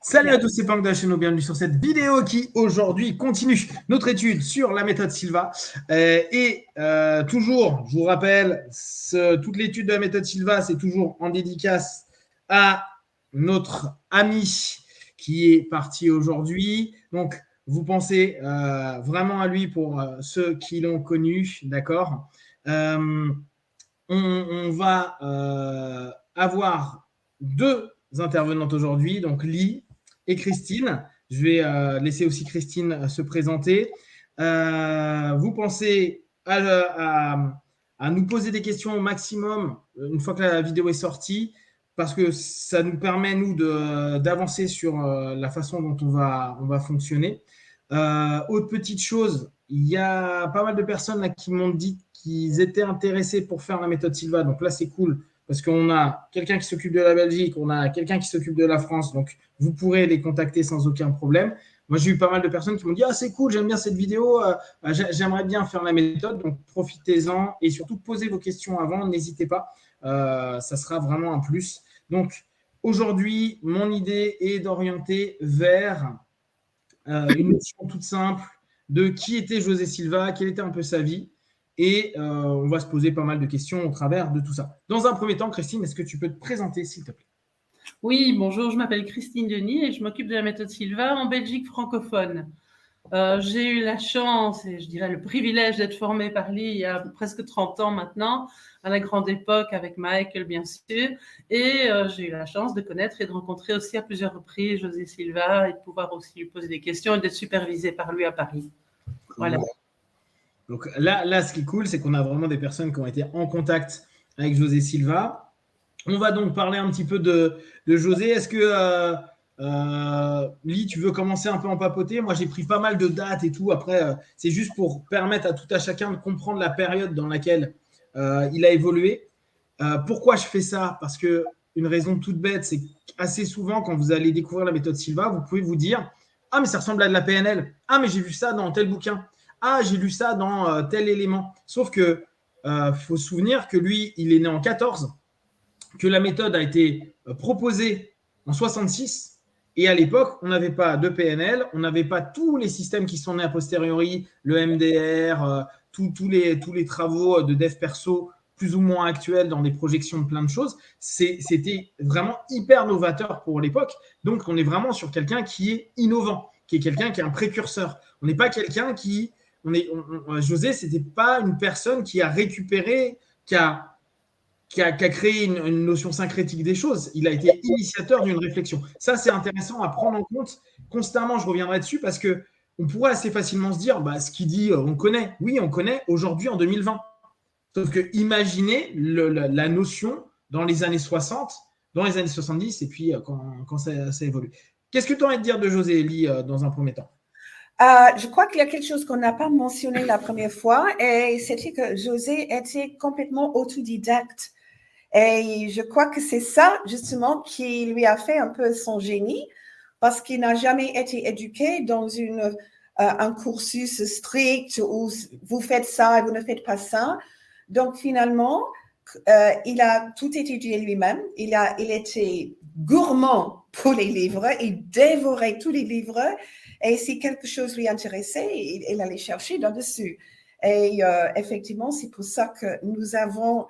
Salut à tous, c'est Punk de la chaîne, bienvenue sur cette vidéo qui aujourd'hui continue notre étude sur la méthode Silva. Toujours, je vous rappelle, toute l'étude de la méthode Silva, c'est toujours en dédicace à notre ami qui est parti aujourd'hui. Donc, vous pensez vraiment à lui pour ceux qui l'ont connu, d'accord. On va avoir deux intervenantes aujourd'hui, donc Lee et Christine. Je vais laisser aussi Christine se présenter. Vous pensez à nous poser des questions au maximum une fois que la vidéo est sortie, parce que ça nous permet, nous, d'avancer sur la façon dont on va fonctionner. Autre petite chose, il y a pas mal de personnes là, qui m'ont dit qu'ils étaient intéressés pour faire la méthode Silva. Donc là, c'est cool parce qu'on a quelqu'un qui s'occupe de la Belgique, on a quelqu'un qui s'occupe de la France. Donc, vous pourrez les contacter sans aucun problème. Moi, j'ai eu pas mal de personnes qui m'ont dit « Ah, c'est cool, j'aime bien cette vidéo, j'aimerais bien faire la méthode. » Donc, profitez-en et surtout, posez vos questions avant, n'hésitez pas. Ça sera vraiment un plus. Donc, aujourd'hui, mon idée est d'orienter vers une notion toute simple de qui était José Silva, quelle était un peu sa vie. Et on va se poser pas mal de questions au travers de tout ça. Dans un premier temps, Christine, est-ce que tu peux te présenter, s'il te plaît? Oui, bonjour, je m'appelle Christine Denis et je m'occupe de la méthode Silva en Belgique francophone. J'ai eu la chance et je dirais le privilège d'être formée par lui il y a presque 30 ans maintenant, à la grande époque avec Michael bien sûr, et j'ai eu la chance de connaître et de rencontrer aussi à plusieurs reprises José Silva et de pouvoir aussi lui poser des questions et d'être supervisée par lui à Paris. Voilà. Donc là, ce qui est cool, c'est qu'on a vraiment des personnes qui ont été en contact avec José Silva. On va donc parler un petit peu de José. Est-ce que Lee, tu veux commencer un peu en papoter? Moi, j'ai pris pas mal de dates et tout. Après, c'est juste pour permettre à tout à chacun de comprendre la période dans laquelle il a évolué. Pourquoi je fais ça? Parce que une raison toute bête, c'est qu'assez souvent, quand vous allez découvrir la méthode Silva, vous pouvez vous dire « Ah, mais ça ressemble à de la PNL. Ah, mais j'ai vu ça dans tel bouquin. Ah, j'ai lu ça dans tel élément. » Sauf que faut se souvenir que lui, il est né en 14, que la méthode a été proposée en 66, et à l'époque, on n'avait pas de PNL, on n'avait pas tous les systèmes qui sont nés a posteriori, le MDR, tous les travaux de dev perso plus ou moins actuels dans des projections de plein de choses. C'était vraiment hyper novateur pour l'époque. Donc, on est vraiment sur quelqu'un qui est innovant, qui est quelqu'un qui est un précurseur. On n'est pas quelqu'un qui… José, ce n'était pas une personne qui a récupéré, qui a créé une notion syncrétique des choses. Il a été initiateur d'une réflexion. Ça, c'est intéressant à prendre en compte. Constamment, je reviendrai dessus parce qu'on pourrait assez facilement se dire, ce qu'il dit, on connaît. Oui, on connaît aujourd'hui en 2020. Sauf que imaginez la notion dans les années 60, dans les années 70, et puis quand ça évolue. Qu'est-ce que tu as envie de dire de José Elie dans un premier temps? Je crois qu'il y a quelque chose qu'on n'a pas mentionné la première fois, et c'était que José était complètement autodidacte. Et je crois que c'est ça, justement, qui lui a fait un peu son génie, parce qu'il n'a jamais été éduqué dans un cursus strict où vous faites ça et vous ne faites pas ça. Donc, finalement, il a tout étudié lui-même. Il était gourmand pour les livres. Il dévorait tous les livres. Et si quelque chose lui intéressait, il allait chercher là-dessus. Et effectivement, c'est pour ça que nous avons…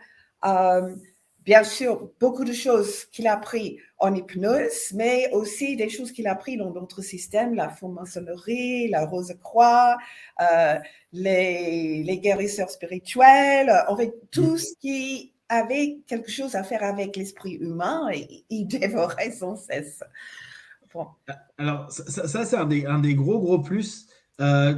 bien sûr, beaucoup de choses qu'il a appris en hypnose, mais aussi des choses qu'il a appris dans d'autres systèmes, la franc-maçonnerie, la Rose-Croix, les guérisseurs spirituels, en fait, tout ce qui avait quelque chose à faire avec l'esprit humain, et il dévorait sans cesse. Bon. Alors, ça c'est un des gros plus.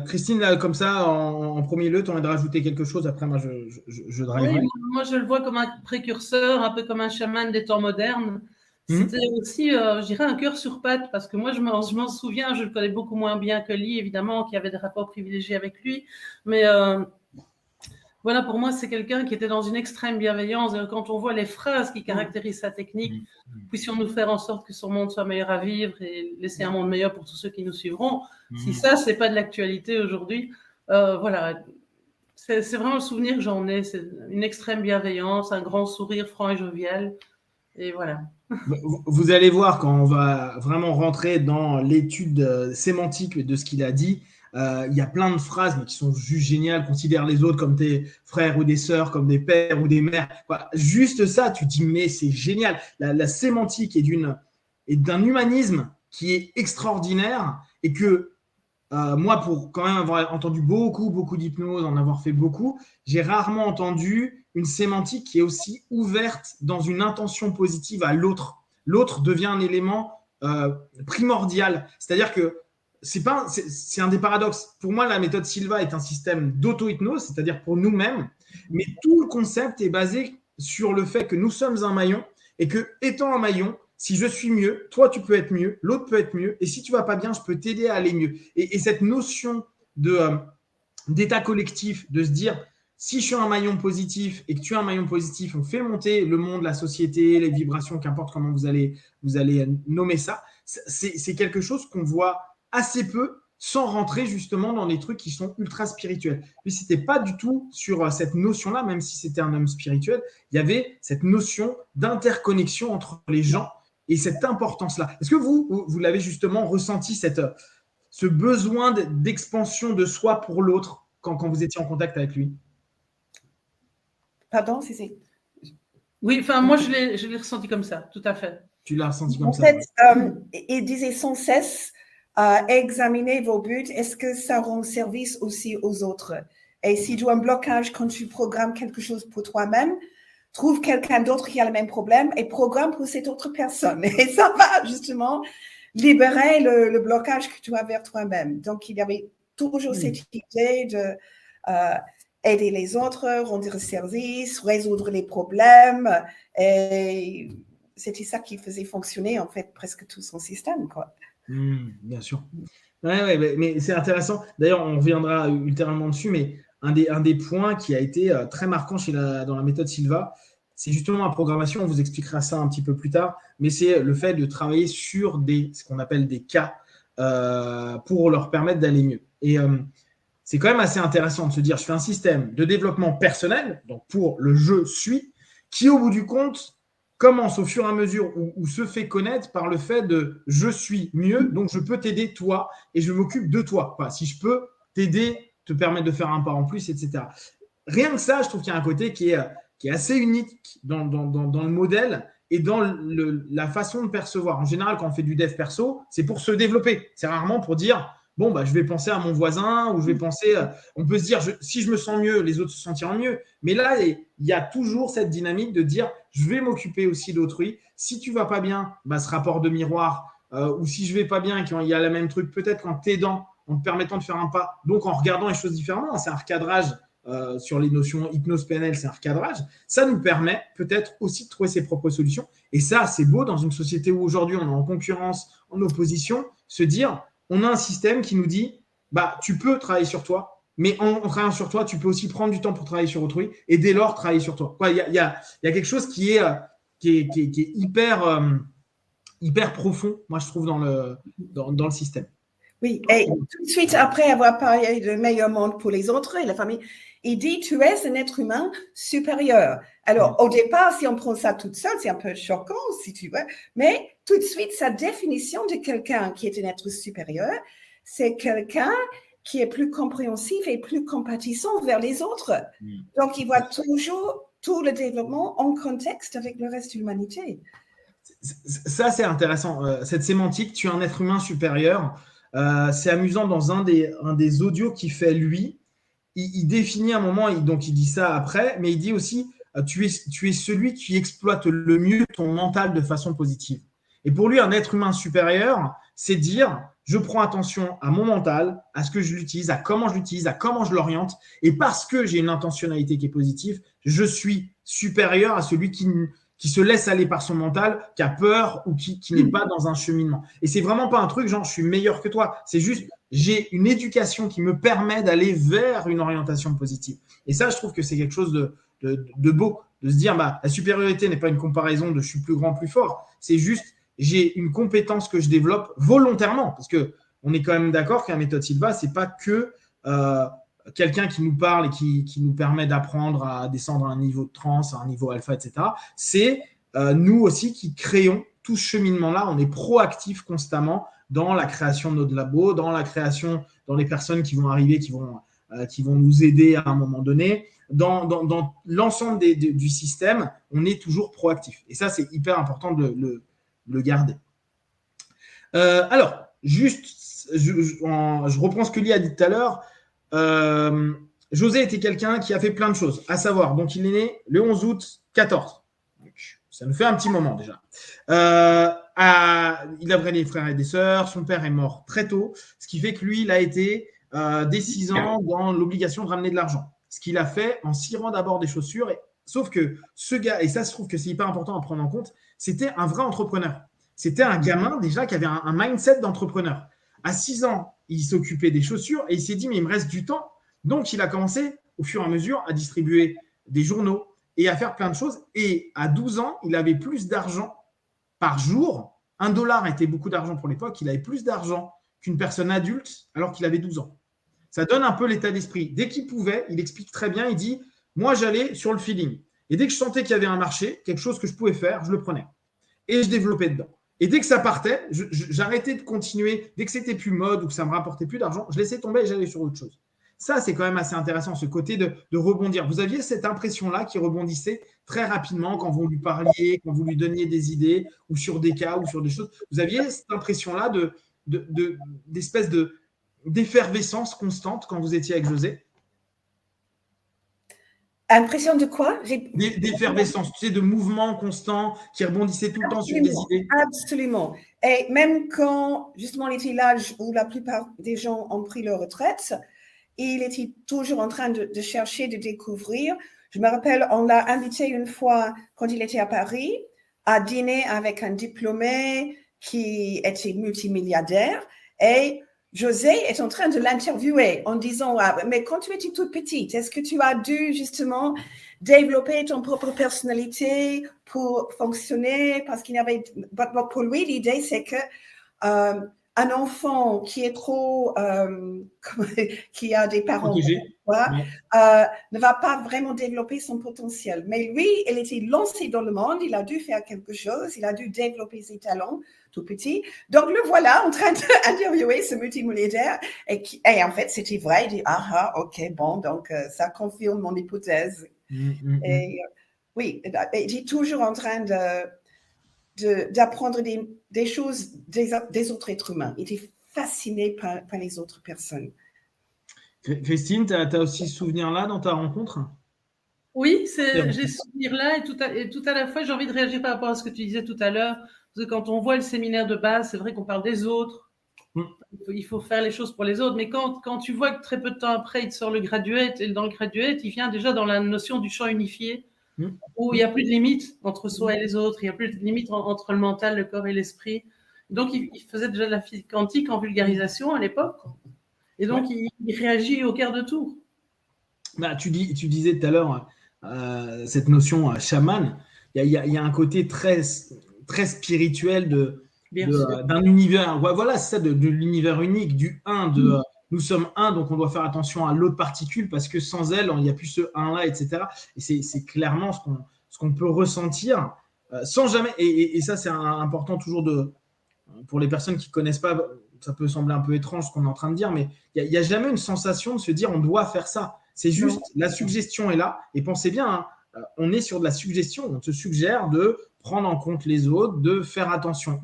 Christine, là, comme ça, en premier lieu, tu as envie de rajouter quelque chose? Après, moi, je driverai. Oui, moi, je le vois comme un précurseur, un peu comme un chaman des temps modernes. C'était aussi, je dirais, un cœur sur pattes, parce que moi, je m'en souviens, je le connais beaucoup moins bien que lui, évidemment, qui avait des rapports privilégiés avec lui. Mais voilà, pour moi, c'est quelqu'un qui était dans une extrême bienveillance. Et quand on voit les phrases qui caractérisent sa technique, puissions-nous faire en sorte que son monde soit meilleur à vivre et laisser un monde meilleur pour tous ceux qui nous suivront. Si ça, c'est pas de l'actualité aujourd'hui, voilà. C'est vraiment le souvenir que j'en ai. C'est une extrême bienveillance, un grand sourire franc et jovial. Et voilà. Vous allez voir quand on va vraiment rentrer dans l'étude sémantique de ce qu'il a dit. Il y a plein de phrases mais qui sont juste géniales. Considère les autres comme tes frères ou des sœurs, comme des pères ou des mères. Juste ça, tu te dis mais c'est génial. La sémantique est d'un humanisme qui est extraordinaire et que moi, pour quand même avoir entendu beaucoup d'hypnose, en avoir fait beaucoup, j'ai rarement entendu une sémantique qui est aussi ouverte dans une intention positive à l'autre. L'autre devient un élément primordial. C'est-à-dire que c'est un des paradoxes. Pour moi, la méthode Silva est un système d'auto-hypnose, c'est-à-dire pour nous-mêmes, mais tout le concept est basé sur le fait que nous sommes un maillon et que, étant un maillon, si je suis mieux, toi, tu peux être mieux, l'autre peut être mieux. Et si tu ne vas pas bien, je peux t'aider à aller mieux. Et cette notion d'état collectif, de se dire, si je suis un maillon positif et que tu es un maillon positif, on fait monter le monde, la société, les vibrations, qu'importe comment vous allez nommer ça. C'est quelque chose qu'on voit assez peu sans rentrer justement dans des trucs qui sont ultra spirituels. Puis ce n'était pas du tout sur cette notion-là, même si c'était un homme spirituel, il y avait cette notion d'interconnexion entre les gens et cette importance-là. Est-ce que vous l'avez justement ressenti, ce besoin d'expansion de soi pour l'autre quand vous étiez en contact avec lui? Pardon, c'est... Oui, enfin, moi, je l'ai ressenti comme ça, tout à fait. Tu l'as ressenti comme ça? En fait, il disait sans cesse, examinez vos buts, est-ce que ça rend service aussi aux autres? Et si tu as un blocage quand tu programmes quelque chose pour toi-même, trouve quelqu'un d'autre qui a le même problème et programme pour cette autre personne. Et ça va justement libérer le blocage que tu as vers toi-même. Donc, il y avait toujours cette idée de aider les autres, rendre service, résoudre les problèmes. Et c'était ça qui faisait fonctionner, en fait, presque tout son système, quoi. Bien sûr. Ouais, mais c'est intéressant. D'ailleurs, on reviendra ultérieurement dessus, mais un des points qui a été très marquant dans la méthode Silva, c'est justement la programmation. On vous expliquera ça un petit peu plus tard, mais c'est le fait de travailler sur ce qu'on appelle des cas pour leur permettre d'aller mieux. Et c'est quand même assez intéressant de se dire, je fais un système de développement personnel, donc pour le je suis, qui au bout du compte commence au fur et à mesure ou se fait connaître par le fait de je suis mieux, donc je peux t'aider toi et je m'occupe de toi. Enfin, si je peux t'aider, te permettre de faire un pas en plus, etc. Rien que ça, je trouve qu'il y a un côté qui est assez unique dans le modèle et dans la façon de percevoir. En général, quand on fait du dev perso, c'est pour se développer. C'est rarement pour dire bon, je vais penser à mon voisin ou je vais penser. On peut se dire si je me sens mieux, les autres se sentiront mieux. Mais là, il y a toujours cette dynamique de dire je vais m'occuper aussi d'autrui. Si tu ne vas pas bien, ce rapport de miroir, ou si je ne vais pas bien et qu'il y a le même truc, peut-être qu'en t'aidant, en te permettant de faire un pas, donc en regardant les choses différemment, c'est un recadrage sur les notions hypnose PNL, c'est un recadrage. Ça nous permet peut-être aussi de trouver ses propres solutions. Et ça, c'est beau dans une société où aujourd'hui on est en concurrence, en opposition, se dire on a un système qui nous dit tu peux travailler sur toi, mais en travaillant sur toi, tu peux aussi prendre du temps pour travailler sur autrui et dès lors travailler sur toi. Il y a quelque chose qui est hyper profond, moi je trouve, dans le système. Oui, et tout de suite après avoir parlé de meilleur monde pour les autres et la famille, il dit tu es un être humain supérieur. Alors au départ, si on prend ça toute seule, c'est un peu choquant si tu veux, mais tout de suite, sa définition de quelqu'un qui est un être supérieur, c'est quelqu'un qui est plus compréhensif et plus compatissant vers les autres. Donc il voit toujours tout le développement en contexte avec le reste de l'humanité. Ça, c'est intéressant. Cette sémantique, tu es un être humain supérieur. C'est amusant dans un des audios qu'il fait lui, il définit un moment, donc il dit ça après, mais il dit aussi tu es celui qui exploite le mieux ton mental de façon positive. Et pour lui, un être humain supérieur, c'est dire je prends attention à mon mental, à ce que je l'utilise, à comment je l'utilise, à comment je l'oriente, et parce que j'ai une intentionnalité qui est positive, je suis supérieur à celui qui se laisse aller par son mental, qui a peur ou qui n'est pas dans un cheminement. Et c'est vraiment pas un truc genre je suis meilleur que toi. C'est juste j'ai une éducation qui me permet d'aller vers une orientation positive. Et ça, je trouve que c'est quelque chose de beau, de se dire la supériorité n'est pas une comparaison de je suis plus grand, plus fort. C'est juste j'ai une compétence que je développe volontairement. Parce qu'on est quand même d'accord que la méthode Silva, c'est pas que quelqu'un qui nous parle et qui nous permet d'apprendre à descendre à un niveau de transe, à un niveau alpha, etc. C'est nous aussi qui créons tout ce cheminement-là, on est proactif constamment dans la création de notre labo, dans la création, dans les personnes qui vont arriver, qui vont nous aider à un moment donné. Dans l'ensemble du système, on est toujours proactif. Et ça, c'est hyper important de le garder. Alors, juste, je reprends ce que Lee a dit tout à l'heure. José était quelqu'un qui a fait plein de choses, à savoir, donc il est né le 11 août 14. Donc, ça nous fait un petit moment déjà. Il a des frères et des sœurs, son père est mort très tôt, ce qui fait que lui, il a été dès 6 ans dans l'obligation de ramener de l'argent. Ce qu'il a fait en cirant d'abord des chaussures, sauf que ce gars, et ça je trouve que c'est hyper important à prendre en compte, c'était un vrai entrepreneur. C'était un gamin déjà qui avait un mindset d'entrepreneur. À 6 ans, il s'occupait des chaussures et il s'est dit mais il me reste du temps. Donc il a commencé au fur et à mesure à distribuer des journaux et à faire plein de choses. Et à 12 ans, il avait plus d'argent par jour. $1 était beaucoup d'argent pour l'époque. Il avait plus d'argent qu'une personne adulte alors qu'il avait 12 ans. Ça donne un peu l'état d'esprit. Dès qu'il pouvait, il explique très bien, il dit « Moi, j'allais sur le feeling. Et dès que je sentais qu'il y avait un marché, quelque chose que je pouvais faire, je le prenais. Et je développais dedans. Et dès que ça partait, j'arrêtais de continuer. Dès que c'était plus mode ou que ça me rapportait plus d'argent, je laissais tomber et j'allais sur autre chose. » Ça, c'est quand même assez intéressant, ce côté de rebondir. Vous aviez cette impression-là qui rebondissait très rapidement quand vous lui parliez, quand vous lui donniez des idées ou sur des cas ou sur des choses. Vous aviez cette impression-là d'espèce d'effervescence constante quand vous étiez avec José? Impression de quoi? D'effervescence, tu sais, de mouvement constant qui rebondissait tout le temps sur des idées. Absolument. Et même quand, justement, il était l'âge où la plupart des gens ont pris leur retraite, il était toujours en train de chercher, de découvrir. Je me rappelle, on l'a invité une fois, quand il était à Paris, à dîner avec un diplômé qui était multimilliardaire. Et José est en train de l'interviewer en disant « Mais quand tu étais toute petite, est-ce que tu as dû justement développer ton propre personnalité pour fonctionner ?» Parce qu'il y avait… Pour lui, l'idée, c'est que un enfant qui est trop… qui a des parents… ne va pas vraiment développer son potentiel. Mais lui, il était lancé dans le monde, il a dû faire quelque chose, il a dû développer ses talents tout petit. Donc, le voilà en train d'interviewer ce multimilliardaire. Et en fait, c'était vrai. Il dit, ok, bon, donc ça confirme mon hypothèse. Et oui, il est toujours en train d'apprendre des choses des autres êtres humains. Il était fasciné par les autres personnes. Christine, tu as aussi ce souvenir-là dans ta rencontre? Oui, j'ai ce souvenir-là et tout à la fois, j'ai envie de réagir par rapport à ce que tu disais tout à l'heure. Parce que quand on voit le séminaire de base, c'est vrai qu'on parle des autres. Il faut faire les choses pour les autres. Mais quand tu vois que très peu de temps après, il te sort le graduate, et dans le graduate, il vient déjà dans la notion du champ unifié, où il n'y a plus de limite entre soi et les autres, il n'y a plus de limite entre le mental, le corps et l'esprit. Donc, il faisait déjà de la physique quantique en vulgarisation à l'époque. Et donc, il réagit au quart de tour. Bah, tu disais tout à l'heure cette notion chaman. Il y a un côté très, très spirituel d'un univers. Voilà, c'est ça, de l'univers unique, du un, nous sommes un, donc on doit faire attention à l'autre particule parce que sans elle, il n'y a plus ce un-là, etc. Et c'est clairement ce qu'on peut ressentir sans jamais. Et ça, c'est important toujours pour les personnes qui ne connaissent pas. Ça peut sembler un peu étrange ce qu'on est en train de dire, mais il n'y a jamais une sensation de se dire on doit faire ça. C'est juste la suggestion est là. Et pensez bien, on est sur de la suggestion. On te suggère de prendre en compte les autres, de faire attention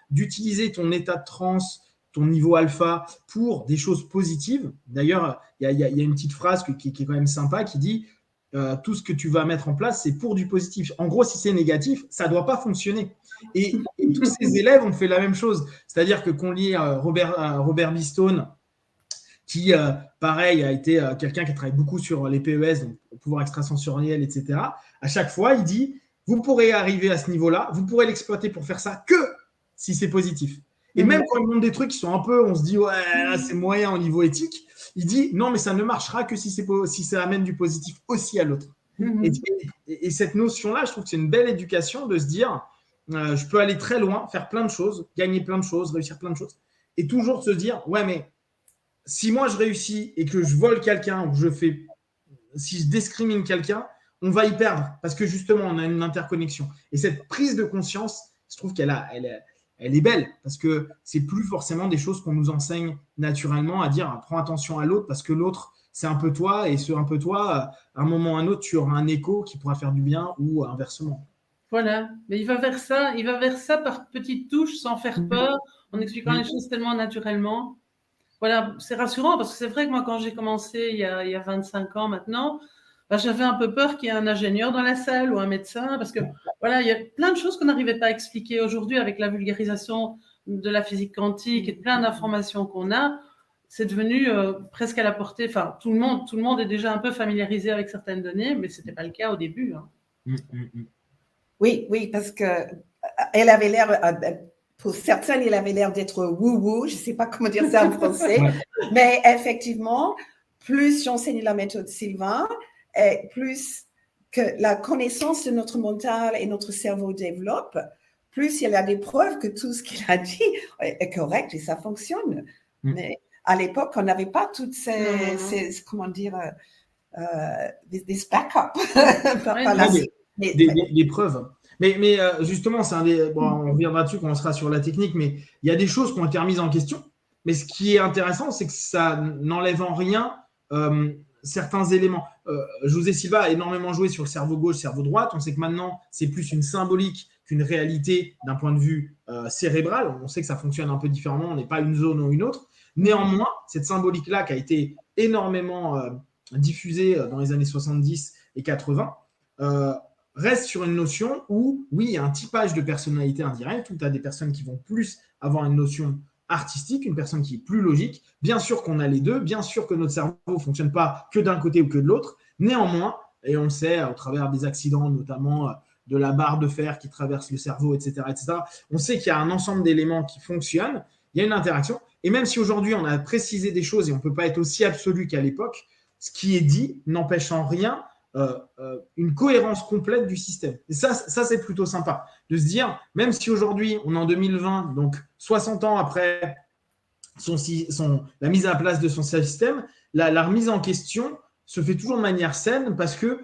d'utiliser ton état de transe, ton niveau alpha pour des choses positives. D'ailleurs, il y a une petite phrase qui est quand même sympa qui dit tout ce que tu vas mettre en place, c'est pour du positif. En gros, si c'est négatif, ça ne doit pas fonctionner. Et tous ces élèves ont fait la même chose. C'est-à-dire que qu'on lit Robert Bistone, qui, pareil, a été quelqu'un qui a travaillé beaucoup sur les PES, donc le pouvoir extrasensoriel, etc. À chaque fois, il dit, vous pourrez arriver à ce niveau-là, vous pourrez l'exploiter pour faire ça que si c'est positif. Et même quand il montre des trucs qui sont un peu, on se dit, ouais, là, c'est moyen au niveau éthique, il dit, non, mais ça ne marchera que si ça amène du positif aussi à l'autre. Et cette notion-là, je trouve que c'est une belle éducation de se dire, je peux aller très loin, faire plein de choses, gagner plein de choses, réussir plein de choses, et toujours se dire, ouais, mais si moi je réussis et que je vole quelqu'un ou si je discrimine quelqu'un, on va y perdre parce que justement, on a une interconnexion. Et cette prise de conscience, je trouve qu'elle est belle parce que c'est plus forcément des choses qu'on nous enseigne naturellement à dire prends attention à l'autre parce que l'autre, c'est un peu toi et ce un peu toi, à un moment ou à un autre, tu auras un écho qui pourra faire du bien ou inversement. Voilà, mais il va vers ça par petites touches, sans faire peur, en expliquant les choses tellement naturellement. Voilà, c'est rassurant parce que c'est vrai que moi, quand j'ai commencé il y a 25 ans maintenant, j'avais un peu peur qu'il y ait un ingénieur dans la salle ou un médecin parce que voilà, il y a plein de choses qu'on n'arrivait pas à expliquer aujourd'hui avec la vulgarisation de la physique quantique et de plein d'informations qu'on a. C'est devenu presque à la portée. Enfin, tout le monde est déjà un peu familiarisé avec certaines données, mais c'était pas le cas au début. Oui, parce que elle avait l'air, pour certains, il avait l'air d'être woo-woo, je ne sais pas comment dire ça en français, mais effectivement, plus j'enseigne la méthode Sylvain, et plus que la connaissance de notre mental et notre cerveau développe, plus il y a des preuves que tout ce qu'il a dit est correct et ça fonctionne. Mais à l'époque, on n'avait pas toutes ces comment dire, des backups. Des preuves. Mais justement, on reviendra dessus quand on sera sur la technique, mais il y a des choses qui ont été remises en question. Mais ce qui est intéressant, c'est que ça n'enlève en rien certains éléments. José Silva a énormément joué sur le cerveau gauche, cerveau droite. On sait que maintenant, c'est plus une symbolique qu'une réalité d'un point de vue cérébral. On sait que ça fonctionne un peu différemment. On n'est pas une zone ou une autre. Néanmoins, cette symbolique-là qui a été énormément diffusée dans les années 70 et 80, reste sur une notion où, oui, il y a un typage de personnalité indirecte, où tu as des personnes qui vont plus avoir une notion artistique, une personne qui est plus logique. Bien sûr qu'on a les deux, bien sûr que notre cerveau ne fonctionne pas que d'un côté ou que de l'autre. Néanmoins, et on le sait au travers des accidents, notamment de la barre de fer qui traverse le cerveau, etc., on sait qu'il y a un ensemble d'éléments qui fonctionnent, il y a une interaction. Et même si aujourd'hui, on a précisé des choses et on ne peut pas être aussi absolu qu'à l'époque, ce qui est dit n'empêche en rien une cohérence complète du système. Et ça c'est plutôt sympa de se dire, même si aujourd'hui on est en 2020, donc 60 ans après la mise à place de son système, la remise en question se fait toujours de manière saine parce qu'on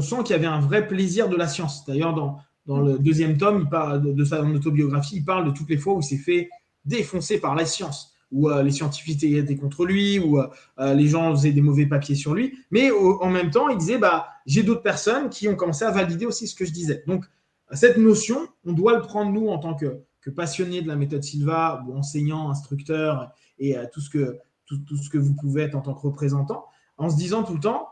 sent qu'il y avait un vrai plaisir de la science. D'ailleurs, dans le deuxième tome, il parle de sa autobiographie, il parle de toutes les fois où il s'est fait défoncer par la science, où les scientifiques étaient contre lui, où les gens faisaient des mauvais papiers sur lui. Mais en même temps, il disait, j'ai d'autres personnes qui ont commencé à valider aussi ce que je disais. Donc, cette notion, on doit le prendre, nous, en tant que passionnés de la méthode Silva, ou enseignants, instructeurs, et tout ce que vous pouvez être en tant que représentant, en se disant tout le temps,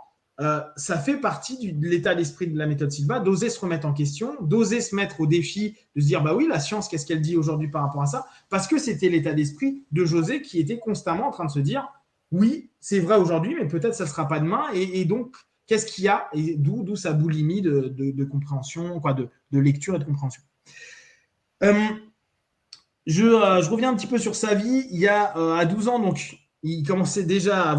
ça fait partie de l'état d'esprit de la méthode Silva, d'oser se remettre en question, d'oser se mettre au défi, de se dire, oui, la science, qu'est-ce qu'elle dit aujourd'hui par rapport à ça? Parce que c'était l'état d'esprit de José qui était constamment en train de se dire, oui, c'est vrai aujourd'hui, mais peut-être ça ne sera pas demain. Et donc, qu'est-ce qu'il y a? Et d'où sa boulimie de compréhension, de lecture et de compréhension. Je reviens un petit peu sur sa vie. Il y a à 12 ans, donc, il commençait déjà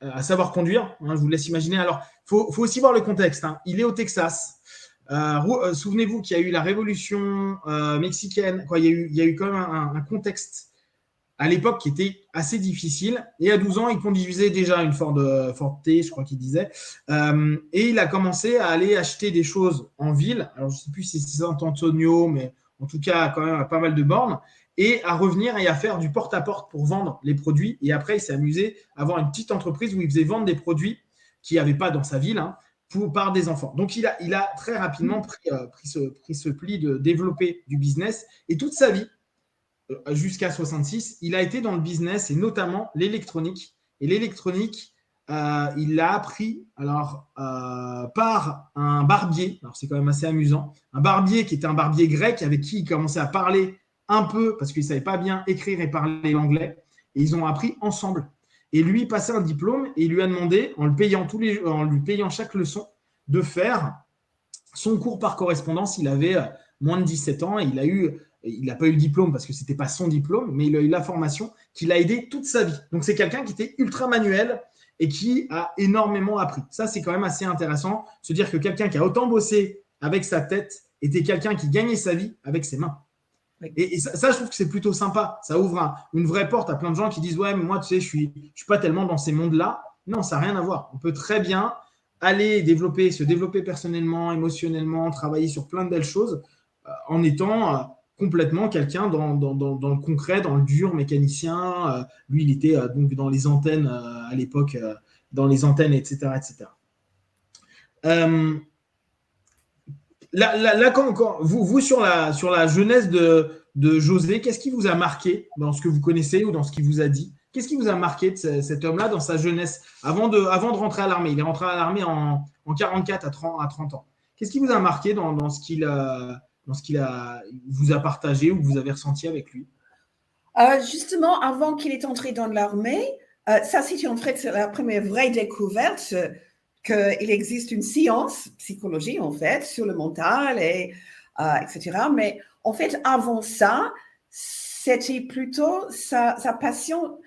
à savoir conduire. Je vous laisse imaginer. Alors, faut aussi voir le contexte. Il est au Texas. Souvenez-vous qu'il y a eu la révolution mexicaine. Il y a eu quand même un contexte à l'époque qui était assez difficile. Et à 12 ans, il conduisait déjà une Ford T, je crois qu'il disait. Et il a commencé à aller acheter des choses en ville. Alors, je ne sais plus si c'est San Antonio, mais en tout cas, quand même, à pas mal de bornes. Et à revenir et à faire du porte-à-porte pour vendre les produits. Et après, il s'est amusé à avoir une petite entreprise où il faisait vendre des produits qu'il n'y avait pas dans sa ville par des enfants. Donc, il a très rapidement pris ce pli de développer du business. Et toute sa vie, jusqu'à 66, il a été dans le business et notamment l'électronique. Et l'électronique, il l'a appris par un barbier. Alors, c'est quand même assez amusant. Un barbier qui était un barbier grec avec qui il commençait à parler un peu parce qu'il ne savait pas bien écrire et parler l'anglais. Et ils ont appris ensemble. Et lui, il passait un diplôme et il lui a demandé, en lui payant chaque leçon, de faire son cours par correspondance. Il avait moins de 17 ans et il n'a pas eu le diplôme parce que ce n'était pas son diplôme, mais il a eu la formation qui l'a aidé toute sa vie. Donc, c'est quelqu'un qui était ultra manuel et qui a énormément appris. Ça, c'est quand même assez intéressant, se dire que quelqu'un qui a autant bossé avec sa tête était quelqu'un qui gagnait sa vie avec ses mains. Et ça, je trouve que c'est plutôt sympa. Ça ouvre une vraie porte à plein de gens qui disent « Ouais, mais moi, tu sais, je suis pas tellement dans ces mondes-là. » Non, ça n'a rien à voir. On peut très bien se développer personnellement, émotionnellement, travailler sur plein de belles choses en étant complètement quelqu'un dans le concret, dans le dur, mécanicien. Lui, il était donc dans les antennes à l'époque, dans les antennes, etc. etc. Là, quand vous sur la jeunesse de José, qu'est-ce qui vous a marqué dans ce que vous connaissez ou dans ce qu'il vous a dit? Qu'est-ce qui vous a marqué de cet homme-là dans sa jeunesse avant de rentrer à l'armée? Il est rentré à l'armée en 44 à 30 ans. Qu'est-ce qui vous a marqué dans ce qu'il vous a partagé ou que vous avez ressenti avec lui? Justement, avant qu'il est entré dans l'armée, ça c'était en fait la première vraie découverte qu'il existe une science, psychologie en fait, sur le mental, etc. Mais en fait, avant ça, c'était plutôt sa passion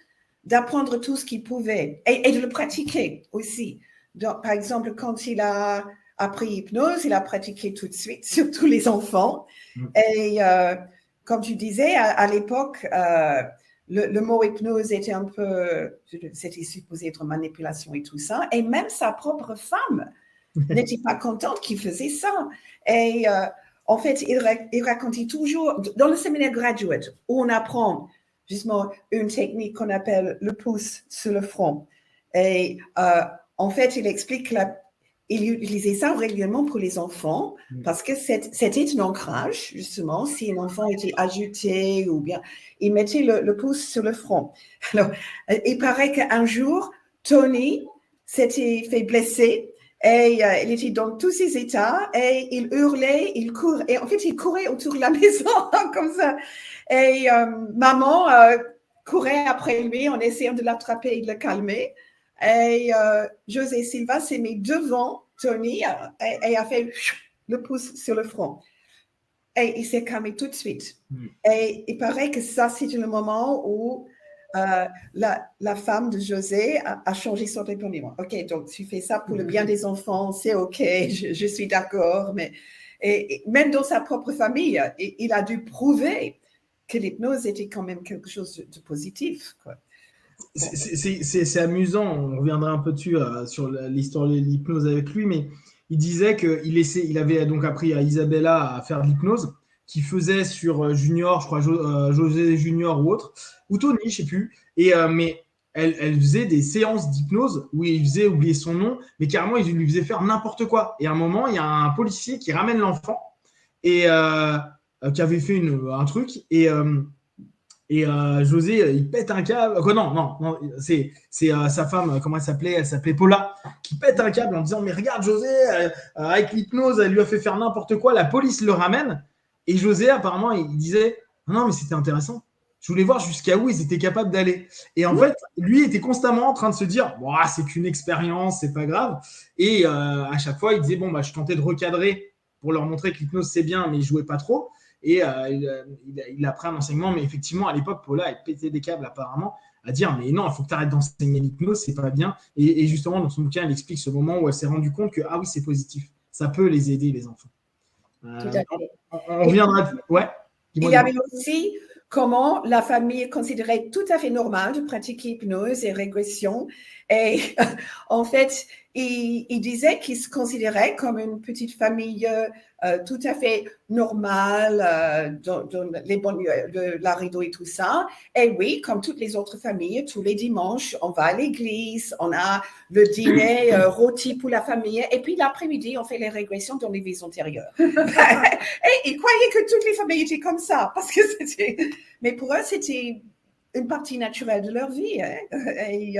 d'apprendre tout ce qu'il pouvait et de le pratiquer aussi. Donc, par exemple, quand il a appris l'hypnose, il a pratiqué tout de suite sur tous les enfants. Et comme tu disais, à l'époque, le mot hypnose était un peu, c'était supposé être manipulation et tout ça. Et même sa propre femme n'était pas contente qu'il faisait ça. Et en fait, il racontait toujours, dans le séminaire graduate, où on apprend justement une technique qu'on appelle le pouce sur le front. Et en fait, il explique qu'il utilisait ça régulièrement pour les enfants parce que c'était un ancrage, justement, si un enfant était agité ou bien, il mettait le pouce sur le front. Alors, il paraît qu'un jour, Tony s'était fait blesser et il était dans tous ses états et il hurlait, il courait, et en fait, il courait autour de la maison comme ça. Et maman courait après lui en essayant de l'attraper et de le calmer. Et José Silva s'est mis devant Tony et a fait le pouce sur le front. Et il s'est calmé tout de suite. Et il paraît que ça, c'était le moment où la femme de José a changé son raisonnement. OK, donc tu fais ça pour le bien des enfants, c'est OK, je suis d'accord. Mais et même dans sa propre famille, il a dû prouver que l'hypnose était quand même quelque chose de positif, quoi. C'est amusant, on reviendra un peu dessus sur l'histoire de l'hypnose avec lui, mais il disait qu'il avait donc appris à Isabella à faire de l'hypnose, qu'il faisait sur Junior, je crois José Junior ou autre, ou Tony, je ne sais plus, mais elle faisait des séances d'hypnose où il faisait oublier son nom, mais carrément il lui faisait faire n'importe quoi. Et à un moment, il y a un policier qui ramène l'enfant et qui avait fait un truc et José, il pète un câble. Non, c'est sa femme, comment elle s'appelait? Elle s'appelait Paula, qui pète un câble en disant mais regarde José, avec l'hypnose, elle lui a fait faire n'importe quoi. La police le ramène et José, apparemment, il disait non mais c'était intéressant. Je voulais voir jusqu'à où ils étaient capables d'aller. Et en fait, lui était constamment en train de se dire bon, c'est qu'une expérience, c'est pas grave. Et à chaque fois, il disait bon je tentais de recadrer pour leur montrer que l'hypnose c'est bien, mais il jouait pas trop. Et il a pris un enseignement, mais effectivement, à l'époque, Paula, elle pétait des câbles apparemment, à dire mais non, il faut que tu arrêtes d'enseigner l'hypnose, c'est pas bien. Et justement, dans son bouquin, elle explique ce moment où elle s'est rendue compte que ah oui, c'est positif, ça peut les aider, les enfants. Tout à fait. On reviendra. Ouais. Il y avait aussi comment la famille considérait tout à fait normal de pratiquer hypnose et régression. Et en fait, il disait qu'il se considérait comme une petite famille tout à fait normale, dans les bonnes de la rideau et tout ça. Et oui, comme toutes les autres familles, tous les dimanches, on va à l'église, on a le dîner rôti pour la famille, et puis l'après-midi, on fait les régressions dans les vies antérieures. Et ils croyaient que toutes les familles étaient comme ça, parce que c'était... Mais pour eux, c'était une partie naturelle de leur vie. Et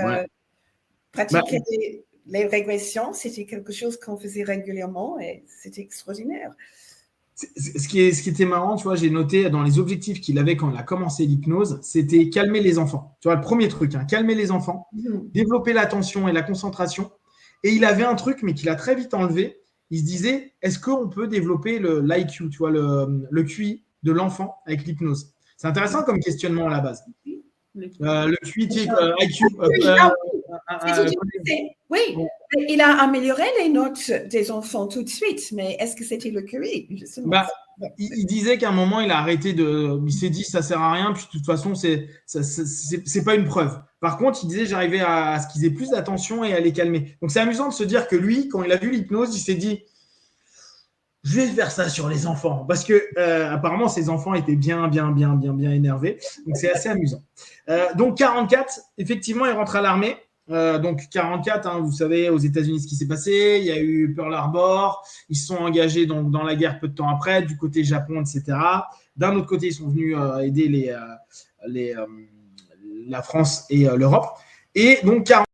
pratiquer les régressions, c'était quelque chose qu'on faisait régulièrement et c'était extraordinaire. Ce qui était marrant, tu vois, j'ai noté dans les objectifs qu'il avait quand il a commencé l'hypnose, c'était calmer les enfants. Tu vois, le premier truc, calmer les enfants, développer l'attention et la concentration. Et il avait un truc, mais qu'il a très vite enlevé. Il se disait, est-ce qu'on peut développer l'IQ, tu vois, le QI de l'enfant avec l'hypnose? C'est intéressant comme questionnement à la base. Le QI, IQ. Oui, il a amélioré les notes des enfants tout de suite, mais est-ce que c'était le QI, justement? il disait qu'à un moment, il a arrêté il s'est dit, ça sert à rien, puis de toute façon, c'est pas une preuve. Par contre, il disait, j'arrivais à ce qu'ils aient plus d'attention et à les calmer. Donc, c'est amusant de se dire que lui, quand il a vu l'hypnose, il s'est dit, je vais faire ça sur les enfants. Parce que, apparemment, ses enfants étaient bien énervés. Donc, c'est assez amusant. Donc, 44, effectivement, il rentre à l'armée. Donc 44, hein, vous savez, aux États-Unis ce qui s'est passé, il y a eu Pearl Harbor, ils se sont engagés donc dans la guerre peu de temps après, du côté Japon, etc. D'un autre côté, ils sont venus aider la France et l'Europe. Et donc